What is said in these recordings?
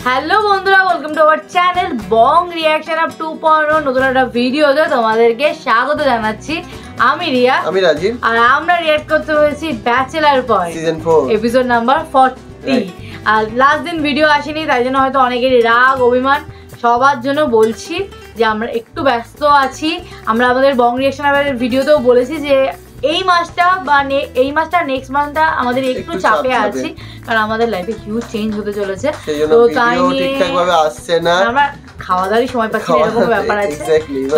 Hello বন্ধুরা, welcome to our channel Bong reaction of 2.0 নতুন একটা ভিডিওতে তোমাদেরকে স্বাগত জানাচ্ছি। আমি রিয়া, আমি রাজীব, আর আমরা রিঅ্যাক্ট করতে হয়েছি bachelor boy season 4 episode number 40। আর লাস্ট দিন ভিডিও আসেনি, তাই জন্য হয়তো অনেকেরই রাগ অভিমান। সবার জন্য বলছি যে আমরা একটু ব্যস্ত আছি। আমরা আমাদের বং রিঅ্যাকশন ভিডিওতেও বলেছি যে এই মাসটা বা এই মাসটা নেক্সট মান্থটা আমাদের একটু চাপে আছি, কারণ আমাদের লাইফে হিউজ চেঞ্জ হতে চলেছে। তো তাই ঠিকঠাকভাবে আসছে না, আমরা খাওয়া দাওয়ারই সময় পাচ্ছি না, এরকম ব্যাপার আছে। তো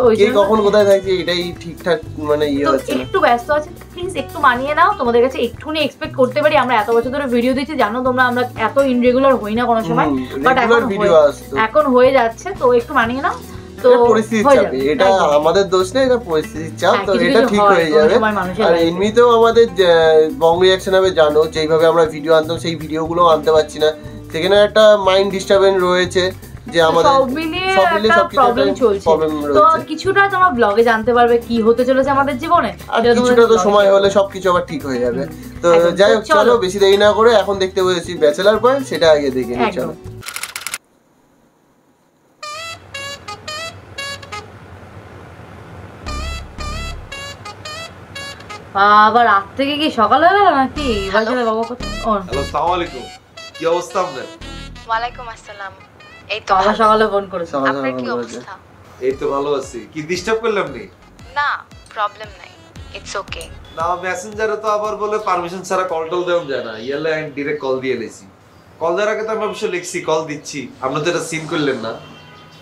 ওই জন্য কখন কোথায় থাকি এটাই ঠিকঠাক মানে ইয়ে হচ্ছে না, একটু ব্যস্ত আছে। প্লিজ একটু মানিয়ে নাও, তোমাদের কাছে একটুখানি এক্সপেক্ট করতে পারি। আমরা এত বছর ধরে ভিডিও দিচ্ছি, জানো তোমরা আমরা এত ইনরেগুলার হই না কোনো সময়, বাট এখন হয়ে যাচ্ছে, তো একটু মানিয়ে নাও। তো পরিস্থিতির চাপ, এটা আমাদের দোষ না, এটা পরিস্থিতির চাপ। তো এটা ঠিক হয়ে যাবে। আর এমনিতেও আমাদের বং রিঅ্যাকশন হবে, জানো যেইভাবে আমরা ভিডিও আনতাম সেই ভিডিওগুলো আনতে পারছি না, সেখানে একটা মাইন্ড ডিস্টারবেন্স রয়েছে যে আমাদের সব মিলিয়ে একটা প্রবলেম চলছে। তো কিছুটা তোমরা ব্লগে জানতে পারবে কি হতে চলেছে আমাদের জীবনে, আর কিছুটা তো সময় হলে সবকিছু আবার ঠিক হয়ে যাবে। তো যাই হোক, চলো বেশি দেরি না করে এখন দেখতে বলেছি ব্যাচেলার পয়েন্ট, সেটা আগে দেখে নিই। চলো। আবার রাত থেকে কি সকাল হয়ে গেল নাকি? হ্যালো, আসসালামু আলাইকুম, কি অবস্থা আপনার? ওয়ালাইকুম আসসালাম। এই তো আবার সকালে ফোন করেছো, আপনার কি অবস্থা? এই তো ভালো আছি। কি ডিস্টার্ব করলাম নি? না, প্রবলেম নাই, ইটস ওকে। না, মেসেঞ্জারে তো আবার বলে পারমিশন ছাড়া কল টল দেওয়া যায় না, ইয়ালে আমি ডাইরেক্ট কল দিয়ে লেছি। কল দেওয়ার আগে তো আমি অবশ্য লিখছি কল দিচ্ছি, আপনি তো এটা সিন করলেন না,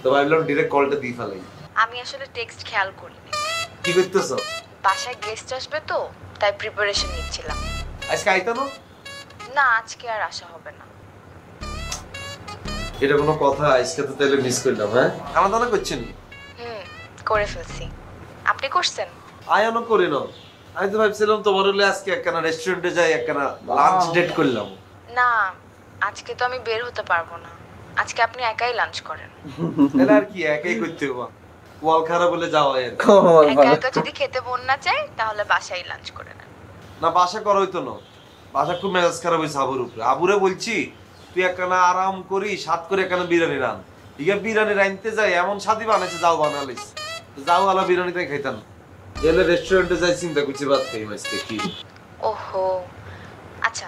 তো ভাবলাম ডাইরেক্ট কলটা দিয়ে ফেলাই। আমি আসলে টেক্সট খেয়াল করিনি। কি করতেছো? বাসায় গেস্ট আসবে তো, তাই প্রিপারেশন নিচ্ছিলাম। আজকে আইতা না? না, আজকে আর আসা হবে না। এটা কোনো কথা? আজকে তো তাহলে মিস করলাম। হ্যাঁ, খানা দানা করছেন? করে ফেলছি। আপনি করছেন? আয়ানো করি না, আমি তো ভাবছিলাম তোমার হলে আজকে একখানা রেস্টুরেন্টে যাই, একখানা লাঞ্চ ডেট করলাম। না, আজকে তো আমি বের হতে পারবো না, আজকে আপনি একাই লাঞ্চ করেন। তাহলে আর কি, একাই করতে হবে। ওয়াল খারাপ বলে যাওয়া এর একা একা যদি খেতে মন না চায় তাহলে বাসায় লাঞ্চ করে নেন। না, বাসা করা হইতো না, বাসা খুব মেজাজ খারাপ হইছে আবুর উপরে। আবুরে বলছি তুই একখানা আরাম করি সাত করে একখানা বিরিয়ানি রান। ইয়া বিরিয়ানি রাইনতে যাই এমন স্বাদই বানাইছে, যাও বানালিস, যাও আলা বিরিয়ানিটাই খাইতাম। এলে রেস্টুরেন্টে যাই চিন্তা করছি ভাত খাই আজকে কি। ওহো, আচ্ছা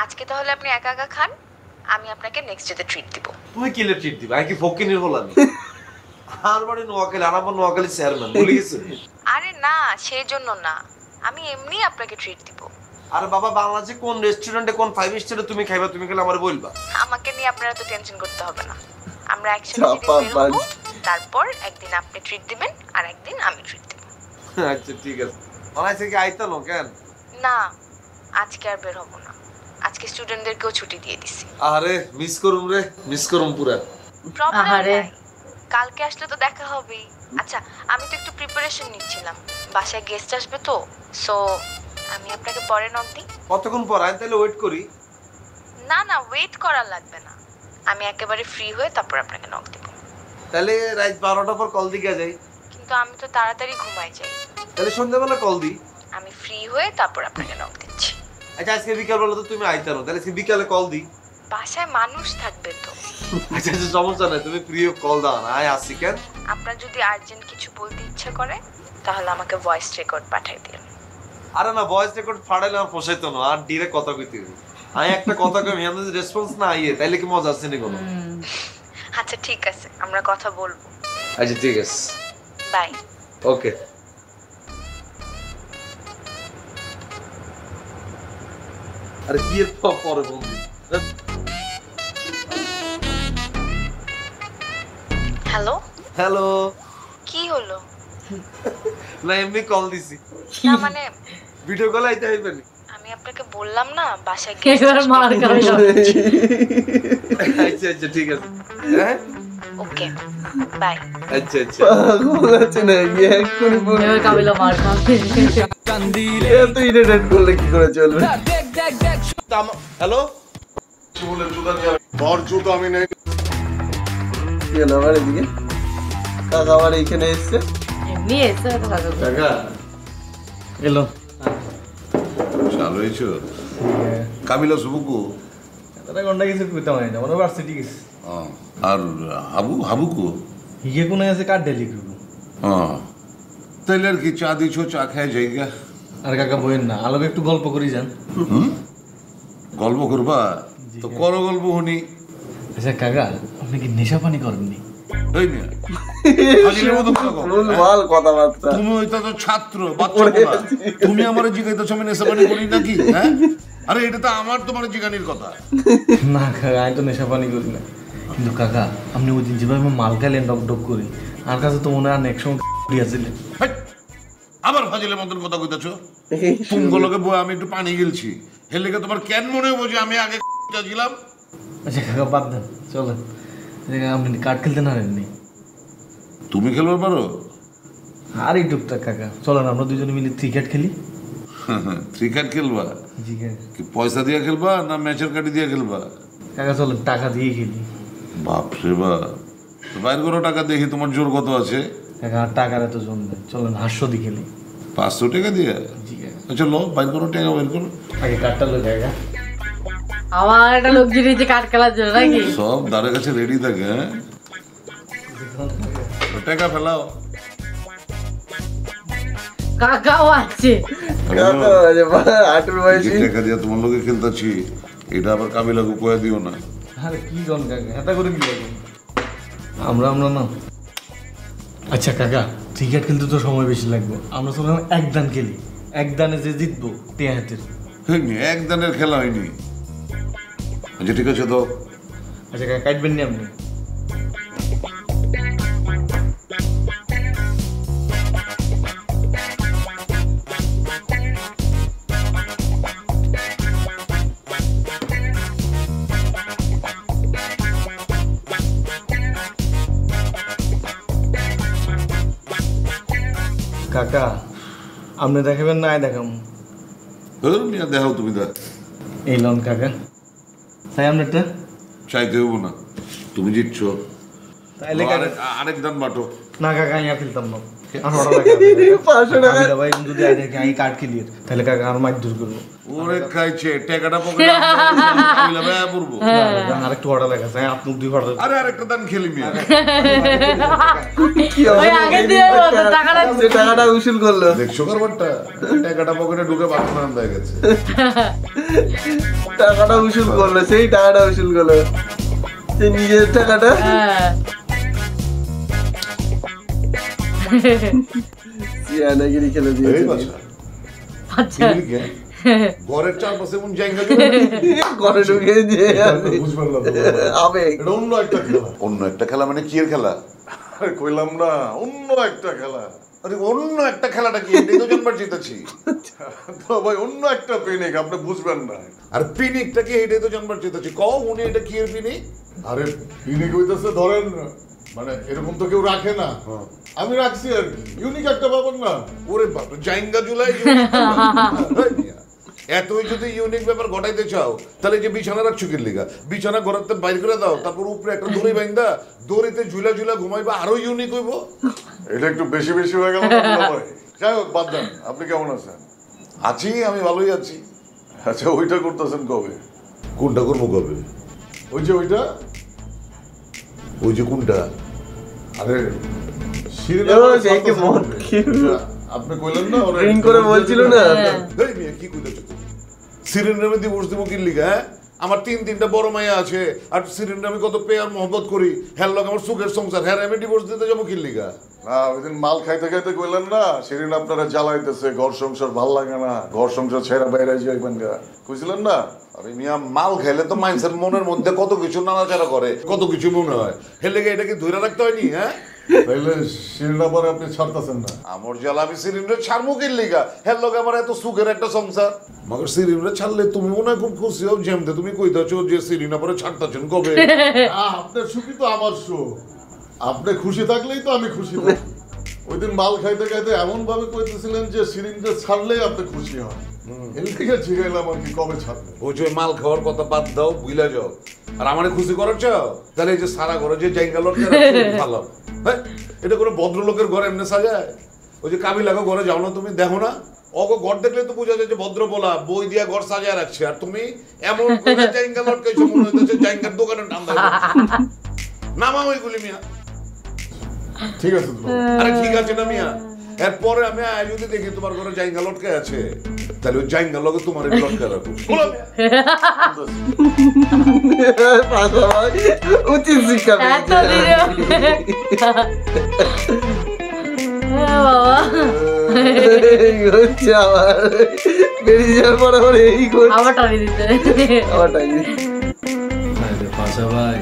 আজকে তাহলে আপনি একা একা খান, আমি আপনাকে নেক্সট ডেতে ট্রিট দিব। তুই কিলে ট্রিট দিবা? আমি কি ফকিনির হলাম? আর বাড়ি নোয়াখালী, আর আমার নোয়াখালী চেয়ারম্যান ভুলে গেছে? আরে না, সেই জন্য না, আমি এমনি আপনাকে ট্রিট দিব। আরে বাবা, বাংলাদেশে কোন রেস্টুরেন্টে কোন 5 স্টারে তুমি খাইবা, তুমি গেলে আমারে বলবা। আমাকে নিয়ে আপনারা তো টেনশন করতে হবে না, আমরা একসাথে বের হবো, তারপর একদিন আপনি ট্রিট দিবেন আর একদিন আমি ট্রিট দেব। আচ্ছা ঠিক আছে। অনাইছে কি আইতা না কেন? না, আজকে আর বের হবো না, আজকে স্টুডেন্টদেরকেও ছুটি দিয়ে দিছি। আরে মিস করুম রে, মিস করুম পুরা। প্রবলেম নাই, কালকে আসলে তো দেখা হবেই। আচ্ছা, আমি তো একটু প্রিপারেশন নিচ্ছিলাম, বাসায় গেস্ট আসবে তো, সো আমি আপনাকে পরে নক দিই। কতক্ষণ পর? আমি তাহলে ওয়েট করি। না না, ওয়েট করা লাগবে না, আমি একেবারে ফ্রি হয়ে তারপর আপনাকে নক দিব। তাহলে রাত 12টার পর কল দিকে যাই। কিন্তু আমি তো তাড়াতাড়ি ঘুমাই যাই। তাহলে সন্ধ্যাবেলা কল দিই, আমি ফ্রি হয়ে তারপর আপনাকে নক দিচ্ছি। আচ্ছা, আজকে বিকালবেলা তো তুমি আইতা না, তাহলে আজকে বিকালে কল দিই। বাসায় মানুষ থাকবে তো। আচ্ছা আচ্ছা, সমস্যা নাই, তুমি প্রিয় কল দাও না, আয় আসি কেন। আপনার যদি আর্জেন্ট কিছু বলতে ইচ্ছা করে তাহলে আমাকে ভয়েস রেকর্ড পাঠাই দিন। আরে না, ভয়েস রেকর্ড ফাড়াইলে আমার পোষাইতো না, আর ডিরেক্ট কথা কইতে হবে। আমি একটা কথা কই, আমি যদি রেসপন্স না আইয়ে তাইলে কি মজা আছে নি কোনো? আচ্ছা ঠিক আছে, আমরা কথা বলবো। আচ্ছা ঠিক আছে, বাই। ওকে। আরে কি এর পরে বলবি? হ্যালো হ্যালো, কি হলো? না এমনি কল দিছি। না মানে ভিডিও কল আইতে হইবে না? আমি আপনাকে বললাম না বাসায় গিয়ে এবার মার খাবে। আচ্ছা আচ্ছা ঠিক আছে, হ্যাঁ ওকে বাই। আচ্ছা আচ্ছা, পাগল আছে না এক করে বল, এবার কাবিলা মার খাবে। কান্দিলে এত ইরিটেট করলে কি করে চলবে? হ্যালো, চুলের দোকান যাবে, বড় জুতো আমি নেই। কি হলো আমার এদিকে? কাকা আমার এইখানে এসছে, এমনি এসছে তো কাকা। কাকা এলো, চালু হয়েছো? কাবিলা সুবুকু তারা গন্ডা কিছু কইতে হয় না মনে ভার্সিটি গেছে আর হাবু হাবু কো হিগে কোনে আছে কার ডেলি করব তাইলে আর কি চা দিছো চা খায় যাইগা আর কাকা বইন না আলোকে একটু গল্প করি যান গল্প করবা তো করো গল্প শুনি আচ্ছা কাকা আপনি কি নেশা পানি করেননি এই না হাজিরের মতো কথাবার্তা তুমি হইতো তো ছাত্র বাচ্চা না তুমি আমারে জিগাইতেছো আমি নেশা পানি করি নাকি হ্যাঁ আরে এটা তো আমার তোমার জিগানির কথা না কাকা আমি তো নেশা পানি করি না কিন্তু কাকা আপনি ওই দিন যেভাবে মাল খাইলেন ডক ডক করে আর কাছে তো মনে হয় নেক্সট সময় দিয়েছিলেন আবার ফাজিলের মতন কথা কইতাছো তুমগুলোকে বই আমি একটু পানি গিলছি এর লেগে তোমার কেন মনে হবো যে আমি আগে ছিলাম আচ্ছা কাকা বাদ দেন চলেন আপনি কার্ড খেলতে না পারেননি তুমি খেলবার পারো আর এই টুকটাক কাকা চলেন আমরা দুজনে মিলে ক্রিকেট খেলি ক্রিকেট খেলবা জি কাকা কি পয়সা দিয়ে খেলবা না ম্যাচের কাটি দিয়ে খেলবা কাকা চলেন টাকা দিয়ে খেলি বাপরে বাপ বাইর করো টাকা দেখি তোমার জোর কত আছে কাকা আর টাকার এত জন নেই চলেন 500 দিয়ে খেলি 500 টাকা দিয়ে জি কাকা আচ্ছা লো বাইর করো টাকা বাইর করো আগে কার্ডটা লো কাকা আমার একটা লোক জিনিস কাঠ খেলার জন্য নাকি সব দাঁড়ের কাছে রেডি থাকে হ্যাঁ টাকা ফেলাও কাকাও আছে টাকা দিয়ে তোমার লোকে খেলতেছি এটা আবার কাবিলাকে কয়ে দিও না আরে কি জন কাকা এটা করে কি করবেন আমরা না আচ্ছা কাকা ক্রিকেট খেলতে তো সময় বেশি লাগবে আমরা চলেন এক দান খেলি এক দানে যে জিতবো টিয়া হাতের এক দানের খেলা হয়নি আচ্ছা ঠিক আছে তো আচ্ছা কাকা কাটবেন নি আপনি কাকা আপনি দেখাবেন না দেখাম দেখাও তুমি দেখ এই লন কাকা তাই আপনারটা চাইতে হবো না তুমি জিতছ তাইলে আরেক দান বাটো না কাকা আমি আর খেলতাম না যদি আমি কার্ড খেলি তাহলে কাকা আর মাছ দূর করবো ওরে খাইছে টাকাটা পকেটে পড়বো আর একটু অর্ডার লেখা আছে আপনি 2 অর্ডার আরে আরেকটা দান খেলি মিয়া টাকাটা উসুল করলো দেখছো কারবারটা টাকাটা পকেটে ঢুকে বাথরুমে আনতে গেছে টাকাটা উসুল করলো সেই টাকাটা উসুল করলো সে নিজের টাকাটা সিয়ানাগিরি খেলে দিয়েছে আচ্ছা ঘরের চারপাশে এমন জায়গা ঘরে ঢুকে দিয়ে বুঝবেন না আবেগ এটা অন্য একটা খেলা অন্য একটা খেলা মানে কি এর খেলা আরে কইলাম না অন্য একটা খেলা আরে অন্য একটা খেলাটা কি এটাই তো জন্মার জিতেছি তো ভাই অন্য একটা পিনিক আপনি বুঝবেন না আর পিনিকটা কি এটাই তো জন্মার জিতেছি কও উনি এটা কি এর পিনিক আরে পিনিক হইতেছে ধরেন মানে এরকম তো কেউ রাখে না আমি রাখছি আর কি ইউনিক একটা ব্যাপার না ওরে বাপ জাইঙ্গা জুলাই এতই যদি ইউনিক ব্যাপার ঘটাইতে চাও তাহলে যে বিছানা রাখছো কি লিগা বিছানা ঘরের বাইর করে দাও তারপর উপরে একটা দড়ি বাইন্দা দড়িতে ঝুলা ঝুলা ঘুমাইবা আরো ইউনিক হইব এটা একটু বেশি বেশি হয়ে গেল না ভাই যাই হোক বাদ দেন আপনি কেমন আছেন আছি আমি ভালোই আছি আচ্ছা ওইটা করতেছেন কবে কোনটা করবো কবে ওই যে ওইটা ওই যে কোনটা আরে আপনি কইলেন না ড্রিঙ্ক করে বলছিল না এই মিয়া কি কইতেছো তুমি সিরিন্ডার মধ্যে ডিভোর্স দেবো কি লিগা হ্যাঁ আমার তিনটা বড় মাইয়া আছে আর সিরিন্ডার আমি কত পেয়ার মহব্বত করি হ্যাঁ লোক আমার সুখের সংসার হ্যাঁ আমি ডিভোর্স দিতে যাবো কি লিগা না ওইদিন মাল খাইতে খাইতে কইলেন না সেদিন আপনারা জ্বালাইতেছে ঘর সংসার ভাল লাগে না ঘর সংসার ছেড়ে বাইরে যাইবেন গা কইছিলেন না আরে মিয়া মাল খাইলে তো মানুষের মনের মধ্যে কত কিছু নাড়াচাড়া করে কত কিছু মনে হয় হের লেগে এটাকে ধরে রাখতে হয়নি হ্যাঁ তাইলে সিরিন্ডার পরে আপনি ছাড়তেছেন না আমার জ্বালা আমি সিরিন্ডার ছাড়বো কি লিগা হের লোক আমার এত সুখের একটা সংসার মগর সিরিন্ডার ছাড়লে তুমি মনে হয় খুব খুশি হও যেমতে তুমি কইতাছো যে সিরিন্ডার পরে ছাড়তাছেন কবে আপনার সুখী তো আমার সুখ আপনি খুশি থাকলেই তো আমি খুশি থাকি ওই দিন মাল খাইতে খাইতে এমন ভাবে কইতেছিলেন যে সিরিন্ডার ছাড়লেই আপনি খুশি হন এর থেকে জিগাইলাম আর কি কবে ছাড়বে ওই যে মাল খাওয়ার কথা বাদ দাও ভুলে যাও আর আমারে খুশি করার চাও তাহলে এই যে সারা ঘরে যে জায়গালোর ভালো হ্যাঁ এটা কোনো ভদ্রলোকের ঘরে এমনি সাজায় ওই যে কাবিলাকে ঘরে যাও না তুমি দেখো না ওকে ঘর দেখলে তো বোঝা যায় যে ভদ্র বলা বই দিয়া ঘর সাজায় রাখছে, আর তুমি এমন করে জাইঙ্গা লটকাইছো মনে হইতেছে জাইঙ্গার দোকানে ঠান্ডা নামাও ওইগুলি মিয়া। ঠিক আছে তো। আরে ঠিক আছে না মিয়া, এরপরে আমি যদি দেখি তোমার ঘরে জাইঙ্গা লটকায় আছে, তাহলে ওই জাইঙ্গার লগে তোমার লটকায় রাখবো। বলো মিয়া। পাশা ভাই উচিত শিক্ষা এত দিনে বাবা হচ্ছে আমার বেরিয়ে যাওয়ার পরে আমার এই করছে আবার টানি দিতে আমার টাইম আরে পাশা ভাই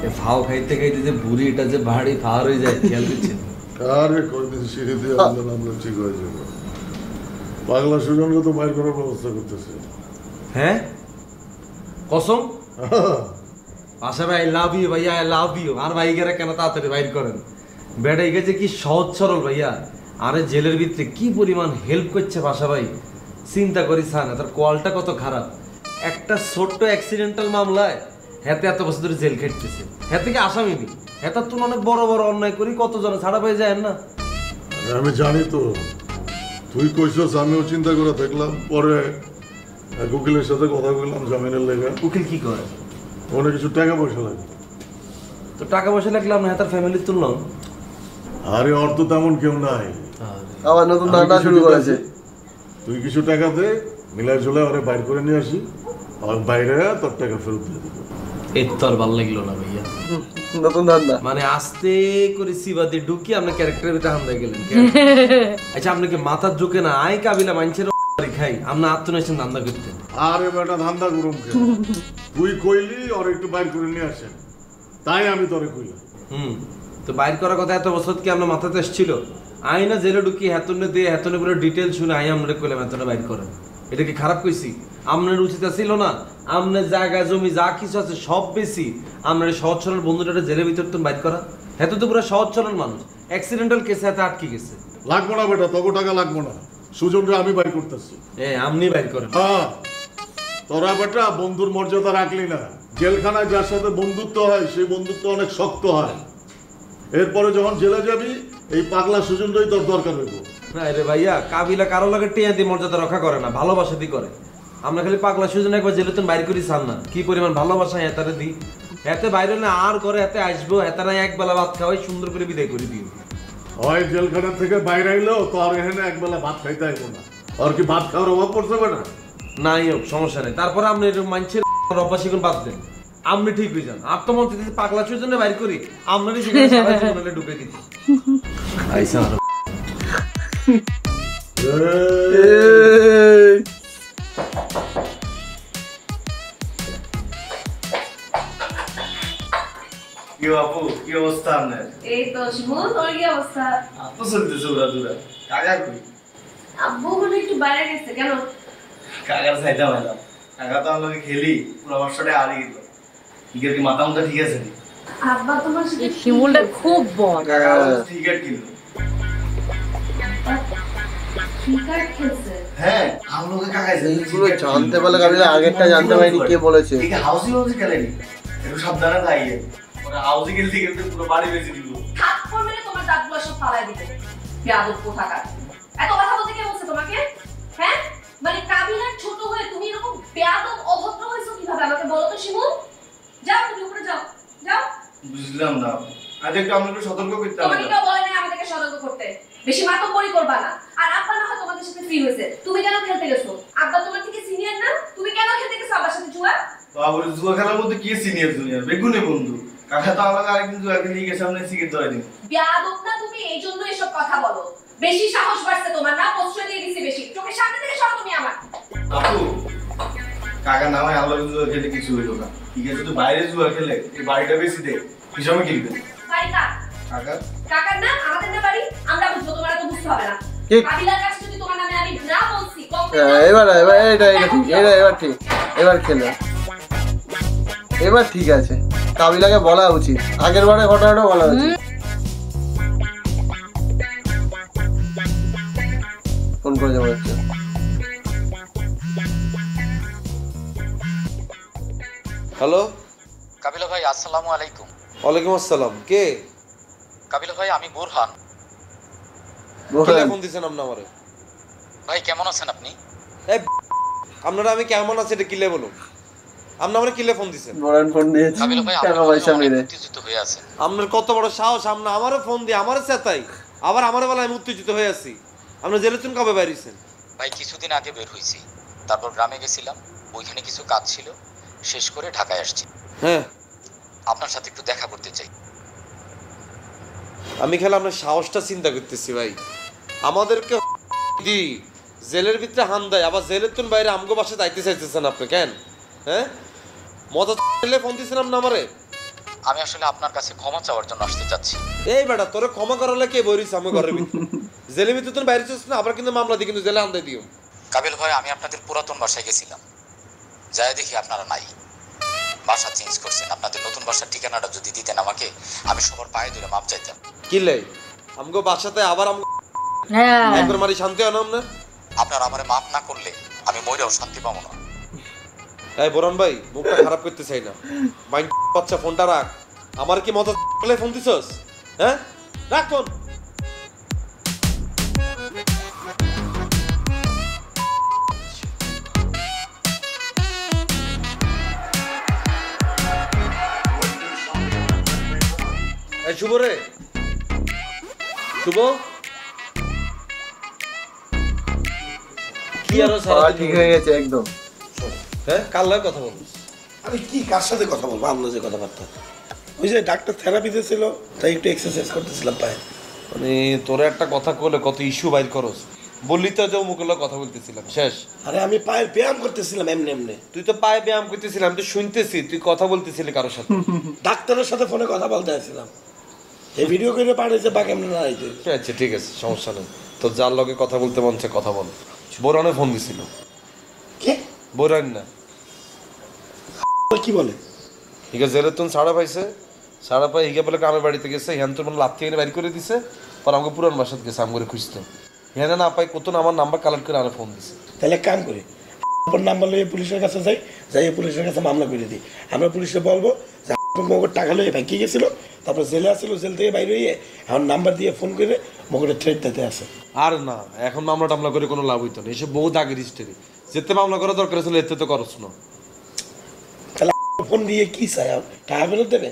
এ ফাও খাইতে খাইতে যে বুড়িটা যে ভারী ফার হয়ে যায় খেয়াল করছেন? আরে কয়দিন সিঁড়ি দিয়ে আসলে আমরা ঠিক হয়ে যাবো। পাগলা সুজনকে তো বাইর করার ব্যবস্থা করতেছে। হ্যাঁ কসম পাশা ভাই আই লাভ ইউ ভাইয়া, আই লাভ ইউ। আর ভাইগেরা কেন তাড়াতাড়ি বাইর করেন? বেটা গেছে কি সহজ সরল ভাইয়া, আরে জেলের ভিতরে কি পরিমাণ হেল্প করছে পাশা ভাই, চিন্তা করিস না তার কোয়ালটা কত খারাপ। একটা ছোট্ট অ্যাক্সিডেন্টাল মামলায় হাতে এত বছর ধরে জেল খেটতেছে, হাত থেকে আসামি নি, হাতার তো অনেক বড় বড় অন্যায় করি কতজন ছাড়া পেয়ে যায় না। আরে আমি জানি তো, তুই কইছস, আমিও চিন্তা করে দেখলাম। পরে এক উকিলের সাথে কথা বললাম জামিনের লেগে। উকিল কি করে? অনেক কিছু টাকা পয়সা লাগে। তো টাকা পয়সা লাগলে আপনার হাতার ফ্যামিলি তুললাম। আরে ওর তো তেমন কেউ নাই। আবার নতুন আমি ধান্দা কিছু শুরু দিতেছি, করেছে। তুই কিছু টাকা দে, মিলাই ঝুলাই ওরে বাইর করে নিয়ে আসি, আর বাইরে তোর টাকা ফেরত দিয়ে দেবো। এই তো আর ভালো লাগলো না ভাইয়া, নতুন ধান্দা মানে আস্তে করে সিবাদি ঢুকি আপনার ক্যারেক্টারের ভিতরে হামদায় গেলেন। আচ্ছা আপনাকে মাথার ঝুঁকে না আয় কাবিলা মানুষের খাই আপনার আত্মনিষ্ঠান ধান্দা করতেন। আরে বেটা ধান্দা করুম কে? তুই কইলি ওর একটু বাইর করে নিয়ে আসেন, তাই আমি তোরে কইলাম। তো বাইর করার কথা এত বছর কি আপনার মাথাতে এসেছিল? আই না জেলে ঢুকি হেতনে দিয়ে হেতনে করে ডিটেল শুনে আই আমরা কইলাম এতটা বাইর করেন, এটা কি খারাপ কইছি? আপনার উচিত ছিল না আপনার জায়গা জমি যা কিছু আছে সব বেশি আপনার সহজ সরল বন্ধুটা জেলের ভিতর তো বাইর করা। হেতু তো পুরো সহজ সরল মানুষ, অ্যাক্সিডেন্টাল কেসে হাতে আটকে গেছে। লাগবো না বেটা, তোকে টাকা লাগবো না, সুজনরে আমি বাইর করতেছি। আপনি বাইর করেন। হ্যাঁ, তোরা বেটা বন্ধুর মর্যাদা রাখলি না। জেলখানায় যার সাথে বন্ধুত্ব হয় সেই বন্ধুত্ব অনেক শক্ত হয়। এরপরে যখন জেলে যাবি এই পাগলা সুজনটাই তোর দরকার হইব। না রে ভাইয়া, কাবিলা কারো লাগে টিয়া দিয়ে মর্যাদা রক্ষা করে না, ভালোবাসা দিয়ে করে। আমরা খালি পাগলা সুজন একবার জেলে তুমি বাইর করি চান না, কি পরিমাণ ভালোবাসা এতারে দিই। এতে বাইরে না আর করে এতে আসবো, এতে না এক বেলা ভাত খাওয়াই সুন্দর করে বিদায় করে দিই। হয় জেলখানা থেকে বাইরে আইলেও তো আর এখানে একবেলা ভাত খাইতে আইব না। আর কি ভাত খাওয়ার অভাব পড়ছে বেটা? নাই হোক সমস্যা নেই, তারপরে আপনি মানুষের অভ্যাস এখন বাদ দেন, আপনি ঠিক হয়ে যান। আর তো মন যদি পাগলা সুজন বাইর করি আপনারই সেখানে ঢুকে দিতে আইসা। কি আপু, কি অবস্থা আপনার? এই তো শিমুল, তোর কি অবস্থা? আপু চলতেছে উড়াদুরা। কাকা কই? আব্বু মনে একটু বাইরে গেছে, কেন? কাকার চাইতে পাইলাম, কাকা তো আমাকে খেলি পুরো বর্ষটা হারিয়ে গেল। ঠিক আছে, মাথা মতো ঠিক আছে? আব্বা তোমার সাথে শিমুলটা খুব বড়। কাকা টিকিট কিনলো। ক্রিকেট খেলছে? হ্যাঁ, আমলোকে কাকা এইগুলো জানতে পারলে কাবিলা আগেরটা জানতে পারিনি কে বলেছে। ঠিক হাউসি হাউসি খেলেনি, একটু সাবধানে থাইয়ে। ওরা হাউসি খেলতে খেলতে পুরো বাড়ি বেঁচে দিল। থাপ্পড় মেরে তোমার দাঁতগুলো সব ফালাই দিবে। বেয়াদব কোথাকার। এত কথা বলতে কে বলছে তোমাকে? হ্যাঁ, মানে কাবিলার ছোট হয়ে তুমি এরকম বেয়াদব অভদ্র হয়েছো কিভাবে আমাকে বলো তো শিমুল? যাও তুমি উপরে যাও, যাও। বুঝলাম না, আজ একটু আমাকে সতর্ক করতে হবে। তোমাকে কেউ বলে নাই আমাদেরকে সতর্ক করতে। বেশি মাতব্বরি করবা না। আর আব্বা না হয় তোমাদের সাথে ফ্রি হয়েছে, তুমি কেন খেলতে গেছো? আব্বা তোমার থেকে সিনিয়র না? তুমি কেন খেলতে গেছো আব্বার সাথে জুয়া? বাবুর জুয়া খেলার মধ্যে কি সিনিয়র জুনিয়র, বেগুনে বন্ধু। কাকা তো আমাকে আরেকদিন জুয়া খেলে গিয়ে সামনে সিগারেট ধরে দিন। বেয়াদব না তুমি, এই জন্য এসব কথা বলো। বেশি সাহস বাড়ছে তোমার না? প্রশ্রয় দিয়ে দিছি বেশি। চোখের সামনে থেকে সরো তুমি আমার। আপু, কাকা না হয় আল্লাহ জুয়া খেলে কিছু হইলো না, ঠিক আছে? তো বাইরে জুয়া খেলে এই বাড়িটা বেশি দে, হিসাবে কিনবে। বাড়ি কার? কাকা কাকার না? আমাদের না বাড়ি? আমরা বুঝবো, তোমার তো বুঝতে হবে না। ঠিক। কাবিলার কাছে যদি তোমার নামে আমি না বলছি, কম এবার এটা ঠিক, এবার ঠিক, এবার খেলে এবার ঠিক আছে। কাবিলাকে বলা উচিত, আগের বারে ঘটনাটা বলা উচিত। ফোন করে যাবো একটু। হ্যালো কাবিলা ভাই, আসসালামু আলাইকুম। ওয়ালাইকুম আসসালাম। কে? কাবিলা ভাই, আমি বুরহান। ফোন দিছেন আপনি আমারে? ভাই কেমন আছেন আপনি? এই আপনারা আমি কেমন আছি এটা কিলে বলুন। আপনি আমারে কিলে ফোন দিছেন? বড়ান ফোন দিয়েছে কাবিল ভাই টাকা পয়সা মেরে উত্তেজিত হয়ে আছেন। আপনার কত বড় সাহস, আপনি আমারও ফোন দিয়ে আমারও চেতাই, আবার আমার বেলায় আমি উত্তেজিত হয়ে আছি। আপনি জেলে তুমি কবে বাইরেছেন? ভাই কিছুদিন আগে বের হইছি, তারপর গ্রামে গেছিলাম, ওইখানে কিছু কাজ ছিল, শেষ করে ঢাকায় আসছি। হ্যাঁ, আপনার সাথে একটু দেখা করতে চাই। আমি খেলে আপনার সাহসটা চিন্তা করতেছি ভাই। আমাদেরকে দি জেলের ভিতরে হান দেয়, আবার জেলের তুন বাইরে আমগো বাসায় যাইতে চাইতেছেন আপনি কেন? হ্যাঁ, মজা ফোন দিয়েছিলাম না আমারে। আমি আসলে আপনার কাছে ক্ষমা চাওয়ার জন্য আসতে চাচ্ছি। এই বেটা তোরে ক্ষমা করালে কে বইরিস আমার ঘরের ভিতরে? জেলের ভিতরে তুই বাইরে যাচ্ছিস না, আবার কিন্তু মামলা দিয়ে কিন্তু জেলে আনতে দিও। কাবিল ভাই আমি আপনাদের পুরাতন বাসায় গেছিলাম, যাই দেখি আপনারা নাই, বাসা চেঞ্জ করছেন। আপনাদের নতুন বাসার ঠিকানাটা যদি দিতেন আমাকে, আমি সবার পায়ে ধরে মাপ চাইতাম। কি লাই আমগো বাসাতে আবার হ্যাঁ একবার মারি শান্তি হয় না আপনার? আপনারা আমারে মাপ না করলে আমি মইরাও শান্তি পাবো না। এই বোরান ভাই মুখটা খারাপ করতে চাই না, মাইন্ড বাচ্চা ফোনটা রাখ। আমার কি মত ফোন দিছস? হ্যাঁ রাখ ফোন। এই শুভ রে, শুভ কি আর সারা ঠিক হয়ে গেছে একদম। হ্যাঁ কাল লাগে কথা বল। আমি কি কার সাথে কথা বলবো? আমরা যে কথাবার্তা ওই যে ডাক্তার থেরাপি দিয়েছিল, তাই একটু এক্সারসাইজ করতেছিলাম পায়ে। মানে তোরা একটা কথা কইলে কত ইস্যু বাইর করস, বললি তো যে মুখের কথা বলতেছিলাম শেষ। আরে আমি পায়ের ব্যায়াম করতেছিলাম এমনি এমনি। তুই তো পায়ে ব্যায়াম করতেছিলাম, তুই শুনতেছি তুই কথা বলতেছিলি কারোর সাথে। ডাক্তারের সাথে ফোনে কথা বলতে আসছিলাম, এই ভিডিও করে পাঠাইছে বা কেমন না আইতে। আচ্ছা ঠিক আছে, সমস্যা নেই। তোর যার লগে কথা বলতে মন চায় কথা বল। বোরানে ফোন দিছিল। কে? বোরান না, কি বলে? ঠিক আছে জেলে তুন সাড়া পাইছে, সাড়া পাই হিগে বলে গ্রামের বাড়িতে গেছে, হ্যান তোর মানে লাথি এনে বাইর করে দিছে। পর আমাকে পুরান বাসাত গেছে আম করে খুঁজতে, হ্যাঁ না পাই কত আমার নাম্বার কালেক্ট করে আরে ফোন দিছে। তাহলে এক কাম করি, নাম্বার লইয়ে পুলিশের কাছে যাই, যাই পুলিশের কাছে মামলা করে দিই। আমরা পুলিশে বলবো যে মগর টাকা লইয়ে ভাই কি গেছিল, তারপর জেলে আসছিল, জেল থেকে বাইরে হইয়ে এখন নাম্বার দিয়ে ফোন করে মগরের থ্রেট দিতে আছে। আর না এখন মামলা টামলা করে কোনো লাভ হইতো না, এসব বহু আগের হিস্টোরি। যেতে মামলা করা দরকার ছিল এতে তো করছ না। তাহলে ফোন দিয়ে কি চাই, টাকা ফেরত দেবে?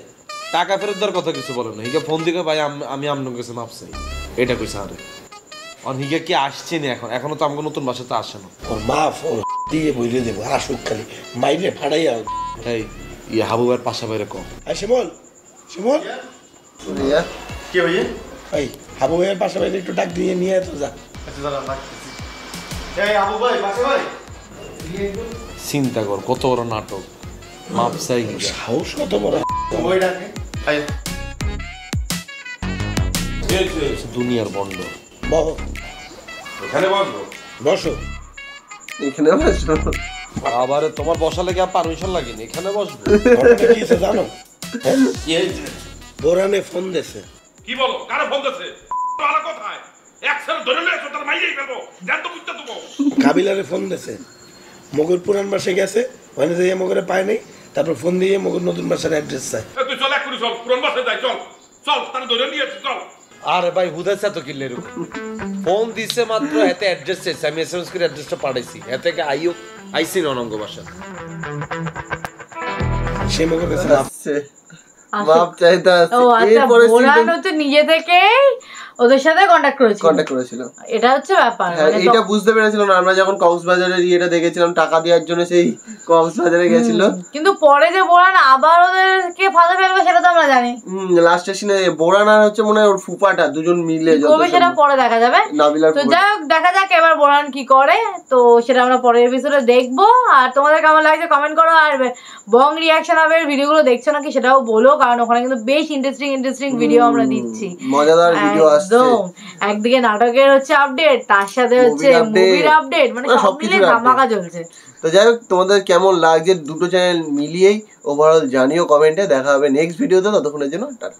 টাকা ফেরত দেওয়ার কথা কিছু বলে না, হিগে ফোন দিকে ভাই আমি আপনার কাছে মাপ চাই এটা কইছে। আরে আর হিগে কি আসছে না এখন? এখনো তো আমাকে নতুন বাসাতে আসে না। ওর মাফ ওর দিয়ে বইলে দেবো, আসুক খালি মাইরে ফাড়াইয়া। এই ইয়ে হাবুবের পাশা বাইরে কম। আর শিমল, শিমল কে ভাইয়া? ভাই হাবু ভাইয়ের পাশে বাইরে একটু ডাক দিয়ে নিয়ে তো যা। এই আবু ভাই পাশে ভাই, চিন্তা কর কত বড় নাটক, মাপ চাই হিগে। সাহস কত বড়। ওই ডাকে ভাই দুনিয়ার বন্ধ। বহ এখানে বসবো। বসো। এখানে বসো। আবার তোমার বসা লেগে পারমিশন লাগেনি, এখানে বসবো। ঘটনা কি হয়েছে জানো? কি হয়েছে? বোরানে ফোন দিয়েছে। কি বলো? কারে ফোন দিছে? আলা কোথায়? একসাথে ধরে লইছো, তার মাইরেই ফেলবো। জান তো বুঝতে দেবো। কাবিলারে ফোন দিয়েছে, মগর পুরান বাসে গেছে, ওখানে যাইয়ে মগরে পায় নাই, তারপর ফোন দিয়ে মগর নতুন বাসার অ্যাড্রেস চায়। তুই চল এক্ষুনি চল, পুরান বাসায় যাই, চল চল, তারা ধরে নিয়েছে, চল। আরে ভাই হুদাইছে তো কিল্লের ফোন দিছে মাত্র, এতে অ্যাড্রেস চাইছে, আমি এসএমএস করে অ্যাড্রেসটা পাঠাইছি, এতে আইসি অনঙ্গ বাসা। সে মগর কাছে মাপ চাইতে আসছে। ও আচ্ছা, বোরান তো নিজে থেকে ওদের সাথে কন্টাক্ট করেছিল। এটা হচ্ছে ব্যাপার। এটা বুঝতে পেরেছিল না আমরা যখন কক্সবাজারের ইয়েটা দেখেছিলাম টাকা দেওয়ার জন্য, সেই কক্সবাজারে গেছিল। কিন্তু পরে যে বোরান আবার ওদেরকে ফাঁদে ফেলবে সেটা তো আমরা জানি। লাস্ট সিনে বোরান আর হচ্ছে মনে হয় ওর ফুপাটা দুজন মিলে করবে, সেটা পরে দেখা যাবে। তো যাই হোক, দেখা যাক এবার বোরান কি করে, তো সেটা আমরা পরের এপিসোডে দেখবো। আর তোমাদের কেমন লাগছে কমেন্ট করো, আর বং রিয়াকশন হবে ভিডিওগুলো দেখছো নাকি সেটাও বলো, কারণ ওখানে কিন্তু বেশ ইন্টারেস্টিং ভিডিও আমরা দিচ্ছি, মজাদার ভিডিও আসছে। একদিকে নাটকের হচ্ছে আপডেট, তার সাথে হচ্ছে মুভির আপডেট, মানে সব মিলে ধামাকা চলছে। তো যাই হোক, তোমাদের কেমন লাগছে দুটো চ্যানেল মিলিয়েই ওভারঅল জানিও কমেন্টে। দেখা হবে নেক্সট ভিডিওতে, ততক্ষণের জন্য টাটা।